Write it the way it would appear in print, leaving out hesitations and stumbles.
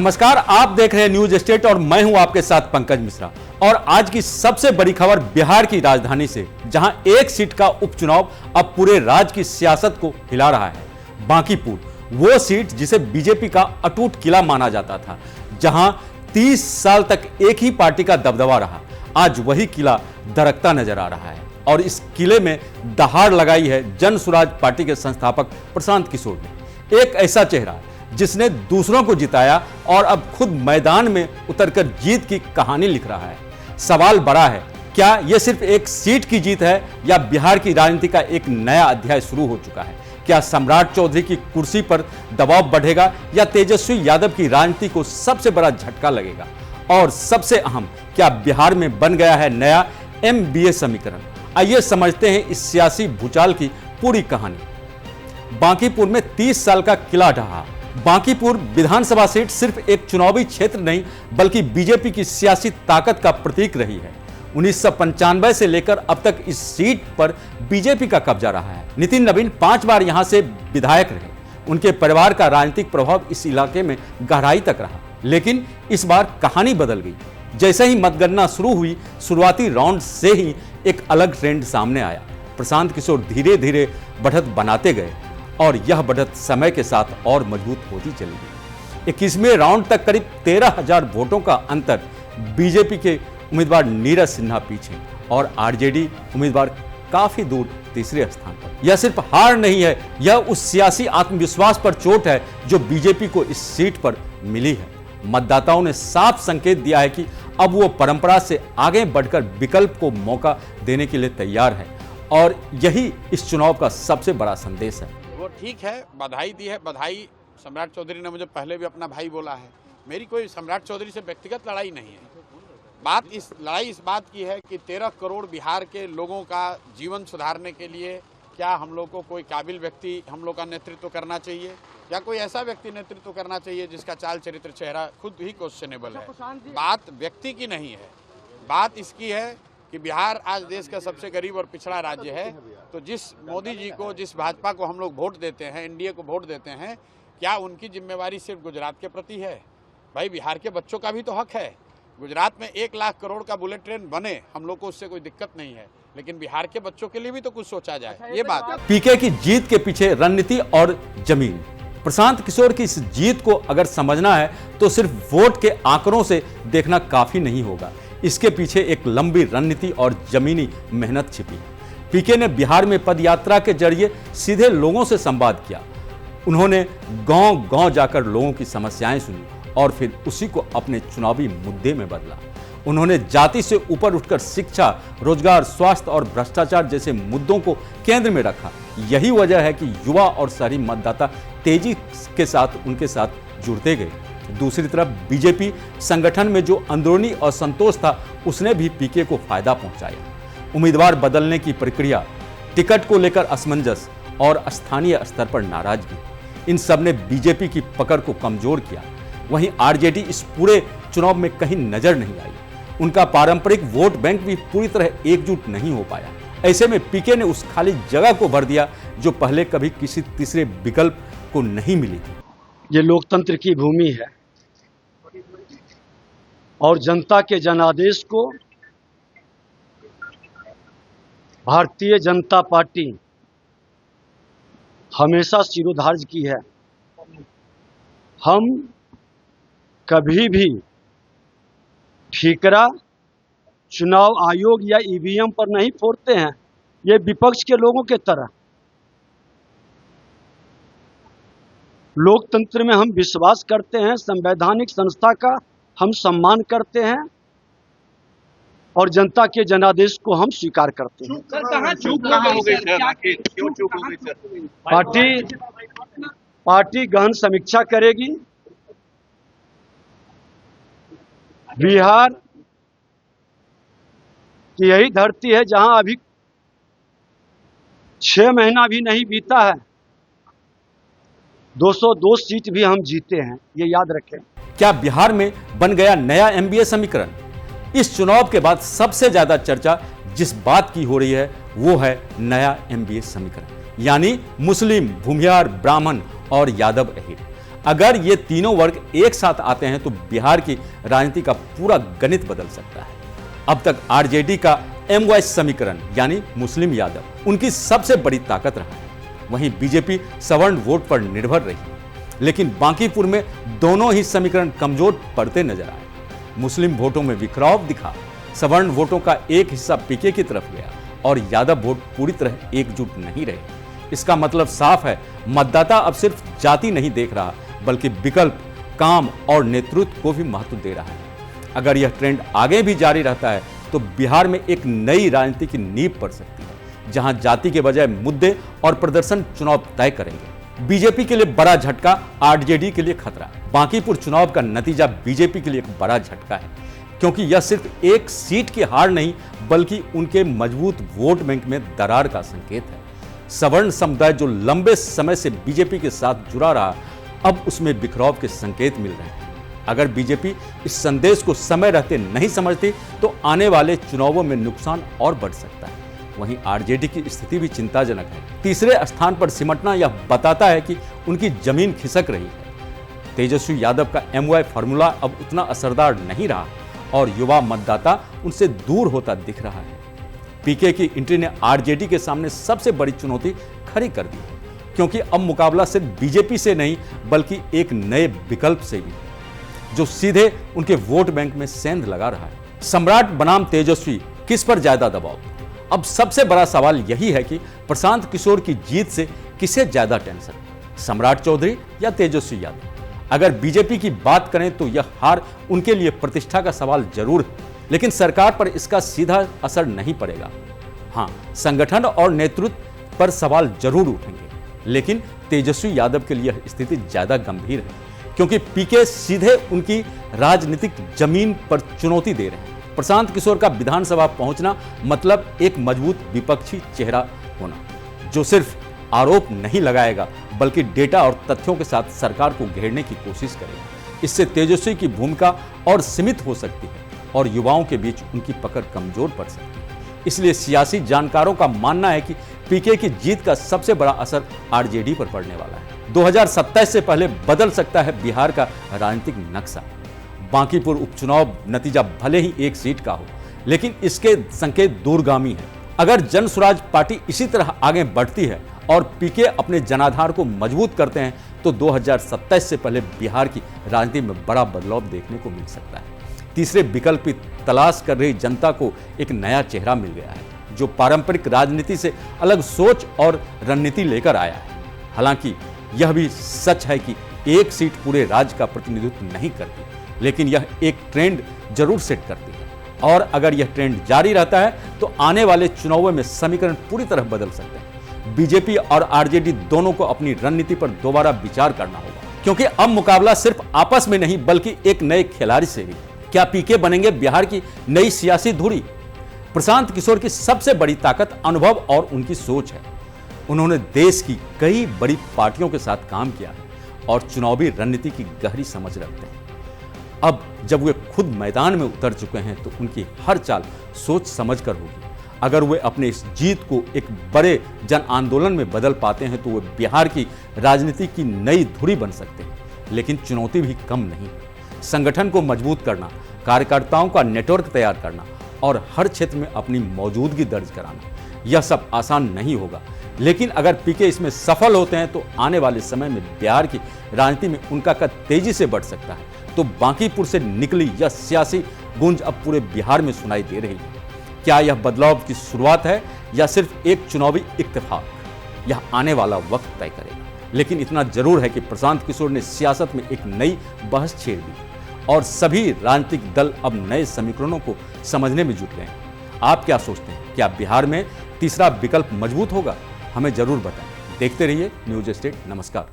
नमस्कार, आप देख रहे हैं न्यूज स्टेट और मैं हूं आपके साथ पंकज मिश्रा। और आज की सबसे बड़ी खबर बिहार की राजधानी से, जहां एक सीट का उपचुनाव अब पूरे राज्य की सियासत को हिला रहा है। बांकीपुर, वो सीट जिसे बीजेपी का अटूट किला माना जाता था, जहां 30 साल तक एक ही पार्टी का दबदबा रहा, आज वही किला दरकता नजर आ रहा है। और इस किले में दहाड़ लगाई है जन स्वराज पार्टी के संस्थापक प्रशांत किशोर ने, एक ऐसा चेहरा जिसने दूसरों को जिताया और अब खुद मैदान में उतरकर जीत की कहानी लिख रहा है। सवाल बड़ा है, क्या यह सिर्फ एक सीट की जीत है या बिहार की राजनीति का एक नया अध्याय शुरू हो चुका है? क्या सम्राट चौधरी की कुर्सी पर दबाव बढ़ेगा या तेजस्वी यादव की राजनीति को सबसे बड़ा झटका लगेगा? और सबसे अहम, क्या बिहार में बन गया है नया MBA समीकरण? आइए समझते हैं इस सियासी भूचाल की पूरी कहानी। बांकीपुर में 30 साल का किला ढहा। बांकीपुर विधानसभा सीट सिर्फ एक चुनावी क्षेत्र नहीं, बल्कि बीजेपी की सियासी ताकत का प्रतीक रही है। 1995 से लेकर अब तक इस सीट पर बीजेपी का कब्जा रहा है। नितिन नवीन 5 बार यहां से विधायक रहे। उनके परिवार का राजनीतिक प्रभाव इस इलाके में गहराई तक रहा। लेकिन इस बार कहानी बदल गई। जैसे ही मतगणना शुरू हुई, शुरुआती राउंड से ही एक अलग ट्रेंड सामने आया। प्रशांत किशोर धीरे धीरे बढ़त बनाते गए और यह बढ़त समय के साथ और मजबूत होती चली गई। 21वें राउंड तक करीब 13,000 वोटों का अंतर। बीजेपी के उम्मीदवार नीरज सिन्हा पीछे और आरजेडी उम्मीदवार काफी दूर तीसरे स्थान पर। यह सिर्फ हार नहीं है, यह उस सियासी आत्मविश्वास पर चोट है जो बीजेपी को इस सीट पर मिली है। मतदाताओं ने साफ संकेत दिया है कि अब वो परंपरा से आगे बढ़कर विकल्प को मौका देने के लिए तैयार है, और यही इस चुनाव का सबसे बड़ा संदेश है। वो ठीक है, बधाई दी है। बधाई सम्राट चौधरी ने मुझे पहले भी अपना भाई बोला है। मेरी कोई सम्राट चौधरी से व्यक्तिगत लड़ाई नहीं है। लड़ाई इस बात की है कि 13 करोड़ बिहार के लोगों का जीवन सुधारने के लिए क्या हम लोग को कोई काबिल व्यक्ति हम लोग का नेतृत्व करना चाहिए, या कोई ऐसा व्यक्ति नेतृत्व करना चाहिए जिसका चाल चरित्र चेहरा खुद ही क्वेश्चनेबल है। बात व्यक्ति की नहीं है, बात इसकी है कि बिहार आज देश का सबसे गरीब और पिछड़ा राज्य है। तो जिस मोदी जी को, जिस भाजपा को हम लोग वोट देते हैं, एनडीए को वोट देते हैं, क्या उनकी जिम्मेवारी सिर्फ गुजरात के प्रति है? भाई, बिहार के बच्चों का भी तो हक है। गुजरात में 1 लाख करोड़ का बुलेट ट्रेन बने, हम लोग को उससे कोई दिक्कत नहीं है, लेकिन बिहार के बच्चों के लिए भी तो कुछ सोचा जाए। ये बात है। पीके की जीत के पीछे रणनीति और जमीन। प्रशांत किशोर की इस जीत को अगर समझना है तो सिर्फ वोट के आंकड़ों से देखना काफी नहीं होगा। इसके पीछे एक लंबी रणनीति और जमीनी मेहनत छिपी है। पीके ने बिहार में पदयात्रा के जरिए सीधे लोगों से संवाद किया। उन्होंने गांव-गांव जाकर लोगों की समस्याएं सुनी और फिर उसी को अपने चुनावी मुद्दे में बदला। उन्होंने जाति से ऊपर उठकर शिक्षा, रोजगार, स्वास्थ्य और भ्रष्टाचार जैसे मुद्दों को केंद्र में रखा। यही वजह है कि युवा और शहरी मतदाता तेजी के साथ उनके साथ जुड़ते गए। दूसरी तरफ बीजेपी संगठन में जो अंदरूनी असंतोष था, उसने भी पीके को फायदा पहुंचाया। उम्मीदवार बदलने की प्रक्रिया, टिकट को लेकर असमंजस और स्थानीय स्तर पर नाराजगी, इन सब ने बीजेपी की पकड़ को कमजोर किया। वहीं आरजेडी इस पूरे चुनाव में कहीं नजर नहीं आई। उनका पारंपरिक वोट बैंक भी पूरी तरह एकजुट नहीं हो पाया। ऐसे में पीके ने उस खाली जगह को भर दिया जो पहले कभी किसी तीसरे विकल्प को नहीं मिली थी। ये लोकतंत्र की भूमि है और जनता के जनादेश को भारतीय जनता पार्टी हमेशा शिरोधार्य की है। हम कभी भी ठीकरा चुनाव आयोग या ईवीएम पर नहीं फोड़ते हैं, ये विपक्ष के लोगों के तरह। लोकतंत्र में हम विश्वास करते हैं, संवैधानिक संस्था का हम सम्मान करते हैं और जनता के जनादेश को हम स्वीकार करते हैं। पार्टी गहन समीक्षा करेगी। बिहार की यही धरती है जहां अभी 6 महीना भी नहीं बीता है, 202 सीट भी हम जीते हैं, ये याद रखें। क्या बिहार में बन गया नया MBA समीकरण? इस चुनाव के बाद सबसे ज्यादा चर्चा जिस बात की हो रही है वो है नया MBA समीकरण, यानी मुस्लिम, भूमिहार, ब्राह्मण और यादव अहीर। अगर ये तीनों वर्ग एक साथ आते हैं तो बिहार की राजनीति का पूरा गणित बदल सकता है। अब तक आरजेडी का MY समीकरण यानी मुस्लिम यादव उनकी सबसे बड़ी ताकत रहा है। वहीं बीजेपी सवर्ण वोट पर निर्भर रही, लेकिन बांकीपुर में दोनों ही समीकरण कमजोर पड़ते नजर आए। मुस्लिम वोटों में बिखराव दिखा, सवर्ण वोटों का एक हिस्सा पीके की तरफ गया और यादव वोट पूरी तरह एकजुट नहीं रहे। इसका मतलब साफ है, मतदाता अब सिर्फ जाति नहीं देख रहा बल्कि विकल्प, काम और नेतृत्व को भी महत्व दे रहा है। अगर यह ट्रेंड आगे भी जारी रहता है तो बिहार में एक नई राजनीति की नींव पड़ सकती है, जहां जाति के बजाय मुद्दे और प्रदर्शन चुनाव तय करेंगे। बीजेपी के लिए बड़ा झटका, आरजेडी के लिए खतरा। बांकीपुर चुनाव का नतीजा बीजेपी के लिए एक बड़ा झटका है, क्योंकि यह सिर्फ एक सीट की हार नहीं बल्कि उनके मजबूत वोट बैंक में दरार का संकेत है। सवर्ण समुदाय जो लंबे समय से बीजेपी के साथ जुड़ा रहा, अब उसमें बिखराव के संकेत मिल रहे हैं। अगर बीजेपी इस संदेश को समय रहते नहीं समझती तो आने वाले चुनावों में नुकसान और बढ़ सकता है। वहीं आरजेडी की स्थिति भी चिंताजनक है। तीसरे स्थान पर सिमटना यह बताता है कि उनकी जमीन खिसक रही है। तेजस्वी यादव का MY फार्मूला अब उतना असरदार नहीं रहा और युवा मतदाता उनसे दूर होता दिख रहा है। पीके की एंट्री ने आरजेडी के सामने सबसे बड़ी चुनौती खड़ी कर दी है, क्योंकि अब मुकाबला सिर्फ बीजेपी से नहीं बल्कि एक नए विकल्प से भी, जो सीधे उनके वोट बैंक में सेंध लगा रहा है। सम्राट बनाम तेजस्वी, किस पर ज्यादा दबाव? अब सबसे बड़ा सवाल यही है कि प्रशांत किशोर की जीत से किसे ज्यादा टेंशन, सम्राट चौधरी या तेजस्वी यादव? अगर बीजेपी की बात करें तो यह हार उनके लिए प्रतिष्ठा का सवाल जरूर है, लेकिन सरकार पर इसका सीधा असर नहीं पड़ेगा। हाँ, संगठन और नेतृत्व पर सवाल जरूर उठेंगे, लेकिन तेजस्वी यादव के लिए स्थिति ज्यादा गंभीर है, क्योंकि पीके सीधे उनकी राजनीतिक जमीन पर चुनौती दे रहे हैं। प्रशांत किशोर का विधानसभा पहुंचना मतलब एक मजबूत विपक्षी चेहरा होना, जो सिर्फ आरोप नहीं लगाएगा बल्कि डेटा और तथ्यों के साथ सरकार को घेरने की कोशिश करेगा। इससे तेजस्वी की भूमिका और सीमित हो सकती है और युवाओं के बीच उनकी पकड़ कमजोर पड़ सकती है। इसलिए सियासी जानकारों का मानना है कि पीके की जीत का सबसे बड़ा असर आरजेडी पर पड़ने वाला है। 2027 से पहले बदल सकता है बिहार का राजनीतिक नक्शा। बांकीपुर उपचुनाव नतीजा भले ही एक सीट का हो, लेकिन इसके संकेत दूरगामी है। अगर जन स्वराज पार्टी इसी तरह आगे बढ़ती है और पीके अपने जनाधार को मजबूत करते हैं तो 2027 से पहले बिहार की राजनीति में बड़ा बदलाव देखने को मिल सकता है। तीसरे विकल्प की तलाश कर रही जनता को एक नया चेहरा मिल गया है, जो पारंपरिक राजनीति से अलग सोच और रणनीति लेकर आया है। हालांकि यह भी सच है कि एक सीट पूरे राज्य का प्रतिनिधित्व नहीं करती, लेकिन यह एक ट्रेंड जरूर सेट करती है। और अगर यह ट्रेंड जारी रहता है तो आने वाले चुनावों में समीकरण पूरी तरह बदल सकते हैं। बीजेपी और आरजेडी दोनों को अपनी रणनीति पर दोबारा विचार करना होगा, क्योंकि अब मुकाबला सिर्फ आपस में नहीं बल्कि एक नए खिलाड़ी से भी। क्या पीके बनेंगे बिहार की नई सियासी धुरी? प्रशांत किशोर की सबसे बड़ी ताकत अनुभव और उनकी सोच है। उन्होंने देश की कई बड़ी पार्टियों के साथ काम किया है और चुनावी रणनीति की गहरी समझ रखते हैं। अब जब वे खुद मैदान में उतर चुके हैं तो उनकी हर चाल सोच समझकर होगी। अगर वे अपने इस जीत को एक बड़े जन आंदोलन में बदल पाते हैं तो वे बिहार की राजनीति की नई धुरी बन सकते हैं। लेकिन चुनौती भी कम नहीं। संगठन को मजबूत करना, कार्यकर्ताओं का नेटवर्क तैयार करना और हर क्षेत्र में अपनी मौजूदगी दर्ज कराना, यह सब आसान नहीं होगा। लेकिन अगर पीके इसमें सफल होते हैं तो आने वाले समय में बिहार की राजनीति में उनका कद तेजी से बढ़ सकता है। तो बांकीपुर से निकली यह सियासी गूंज अब पूरे बिहार में सुनाई दे रही है। क्या यह बदलाव की शुरुआत है या सिर्फ एक चुनावी इत्तेफाक? यह आने वाला वक्त तय करेगा। लेकिन इतना जरूर है कि प्रशांत किशोर ने सियासत में एक नई बहस छेड़ दी और सभी राजनीतिक दल अब नए समीकरणों को समझने में जुट गए हैं। आप क्या सोचते हैं? क्या बिहार में तीसरा विकल्प मजबूत होगा? हमें जरूर बताएं। देखते रहिए न्यूज स्टेट। नमस्कार।